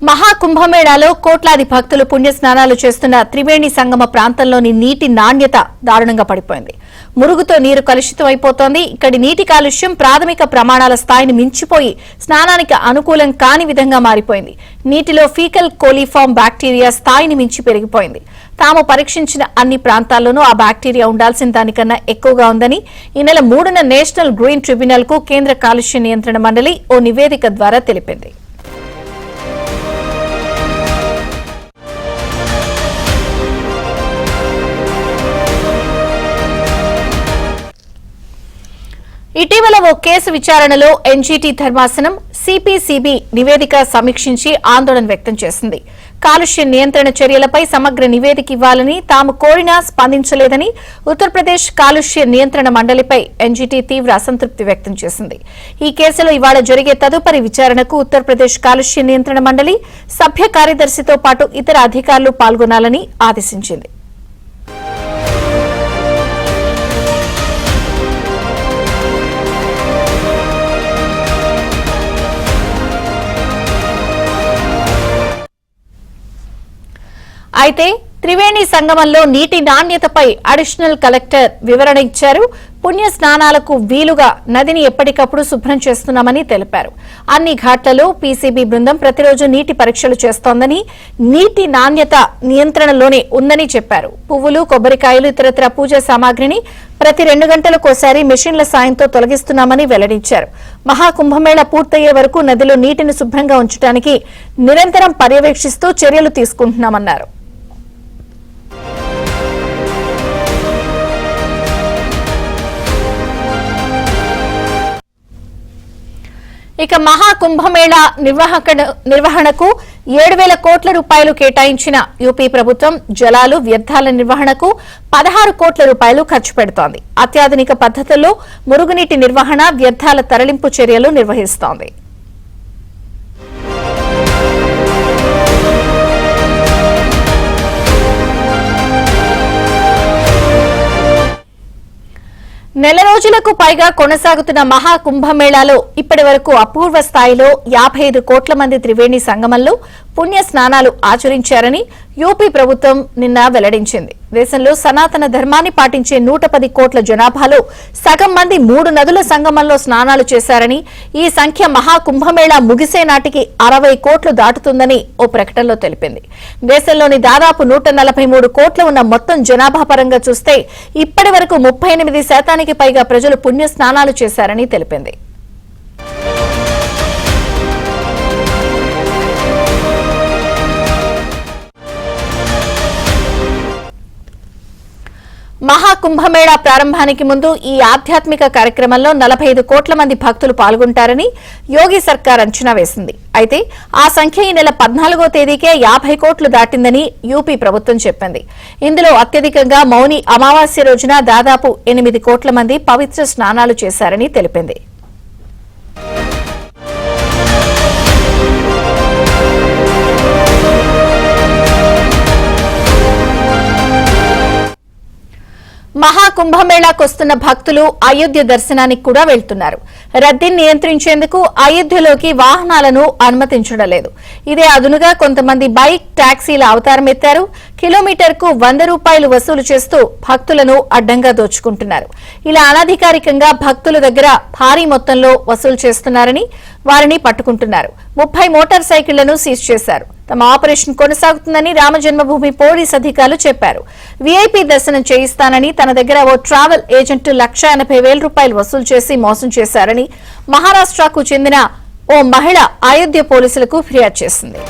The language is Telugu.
మహాకుంభమేళాలో కోట్లాది భక్తులు పుణ్యస్నానాలు చేస్తున్న త్రివేణి సంగమ ప్రాంతంలోని నీటి నాణ్యత దారుణంగా పడిపోయింది. మురుగుతో నీరు కలుషితం అయిపోతోంది. ఇక్కడి నీటి కాలుష్యం ప్రాథమిక ప్రమాణాల స్థాయిని మించిపోయి స్నానానికి అనుకూలం కాని విధంగా మారిపోయింది. నీటిలో ఫీకల్ కోలిఫార్మ్ బ్యాక్టీరియా స్థాయిని మించి పెరిగిపోయింది. తాము పరీక్షించిన అన్ని ప్రాంతాల్లోనూ ఆ బ్యాక్టీరియా ఉండాల్సిన దానికన్నా ఎక్కువగా ఉందని ఈ నెల 3న నేషనల్ గ్రీన్ ట్రిబ్యునల్ కు కేంద్ర కాలుష్య నియంత్రణ మండలి ఓ నివేదిక ద్వారా తెలిపింది. ఇటీవల ఓ కేసు విచారణలో ఎన్జీటీ ధర్మాసనం సిపిసిబి నివేదిక సమీక్షించి ఆందోళన వ్యక్తం చేసింది. కాలుష్య నియంత్రణ చర్యలపై సమగ్ర నివేదిక ఇవ్వాలని తాము కోరినా స్పందించలేదని ఉత్తరప్రదేశ్ కాలుష్య నియంత్రణ మండలిపై ఎన్జీటీ తీవ్ర అసంతృప్తి వ్యక్తం చేసింది. ఈ కేసులో ఇవాళ జరిగే తదుపరి విచారణకు ఉత్తరప్రదేశ్ కాలుష్య నియంత్రణ మండలి సభ్య కార్యదర్శితో పాటు ఇతర అధికారులు పాల్గొనాలని ఆదేశించింది. అయితే త్రివేణి సంగమంలో నీటి నాణ్యతపై అడిషనల్ కలెక్టర్ వివరణ ఇచ్చారు. పుణ్య స్నానాలకు వీలుగా నదిని ఎప్పటికప్పుడు శుభ్రం చేస్తున్నామని తెలిపారు. అన్ని ఘాట్లలో పీసీబీ బృందం ప్రతిరోజు నీటి పరీక్షలు చేస్తోందని, నీటి నాణ్యత నియంత్రణలోనే ఉందని చెప్పారు. పువ్వులు, కొబ్బరికాయలు, ఇతరత్ర పూజా సామాగ్రిని ప్రతి 2 గంటలకోసారి మెషిన్ల సాయంతో తొలగిస్తున్నామని వెల్లడించారు. మహాకుంభమేళ పూర్తయ్యే వరకు నదిలో నీటిని శుభ్రంగా ఉంచడానికి నిరంతరం పర్యవేక్షిస్తూ చర్యలు తీసుకుంటున్నామన్నారు. ఇక మహాకుంభమేళ నిర్వహణకు 7,000 కోట్ల రూపాయలు కేటాయించిన యూపీ ప్రభుత్వం జలాలు, వ్యర్థాల నిర్వహణకు 16 కోట్ల రూపాయలు ఖర్చు పెడుతోంది. అత్యాధునిక పద్ధతుల్లో మురుగునీటి నిర్వహణ, వ్యర్థాల తరలింపు చర్యలు నిర్వహిస్తోంది. నెల రోజులకు పైగా కొనసాగుతున్న మహాకుంభమేళాలో ఇప్పటి వరకు అపూర్వ స్థాయిలో 55 కోట్ల మంది త్రివేణి సంగమంలో పుణ్య స్నానాలు ఆచరించారని యూపీ ప్రభుత్వం నిన్న వెల్లడించింది. దేశంలో సనాతన ధర్మాన్ని పాటించే 110 కోట్ల జనాభాలో సగం మంది 3 నదుల సంగమంలో స్నానాలు చేశారని, ఈ సంఖ్య మహాకుంభమేళా ముగిసే నాటికి 60 కోట్లు దాటుతుందని ఓ ప్రకటనలో తెలిపింది. దేశంలోని దాదాపు 143 కోట్ల ఉన్న మొత్తం జనాభా పరంగా చూస్తే ఇప్పటి వరకు 38% పైగా ప్రజలు పుణ్య స్నానాలు చేశారని తెలిపింది. మహాకుంభమేళా ప్రారంభానికి ముందు ఈ ఆధ్యాత్మిక కార్యక్రమంలో 45 కోట్ల మంది భక్తులు పాల్గొంటారని యోగి సర్కార్ అంచనా వేసింది. అయితే ఆ సంఖ్య ఈ నెల 14వ తేదీకే 50 కోట్లు దాటిందని యూపీ ప్రభుత్వం చెప్పింది. ఇందులో అత్యధికంగా మౌని అమావాస్య రోజున దాదాపు 8 కోట్ల మంది పవిత్ర స్నానాలు చేశారని తెలిపింది. మహాకుంభమేళాకు వస్తున్న భక్తులు అయోధ్య దర్శనానికి కూడా వెళ్తున్నారు. రద్దీని నియంత్రించేందుకు అయోధ్యలోకి వాహనాలను అనుమతించడం లేదు. ఇదే అదునుగా కొంతమంది బైక్, టాక్సీల అవతారం ఎత్తారు. కిలోమీటర్కు 100 రూపాయలు వసూలు చేస్తూ భక్తులను అడ్డంగా దోచుకుంటున్నారు. ఇలా అనధికారికంగా భక్తుల దగ్గర భారీ మొత్తంలో వసూలు చేస్తున్నారని వారిని పట్టుకుంటున్నారు. 30 మోటార్ సైకిళ్లను సీజ్ చేశారు. తమ ఆపరేషన్ కొనసాగుతుందని రామజన్మభూమి పోలీస్ అధికారులు చెప్పారు. వీఐపీ దర్శనం చేయిస్తానని తన దగ్గర ఓ ట్రావెల్ ఏజెంట్ 1,80,000 రూపాయలు వసూలు చేసి మోసం చేశారని మహారాష్ట్రకు చెందిన ఓ మహిళ అయోధ్య పోలీసులకు ఫిర్యాదు చేసింది.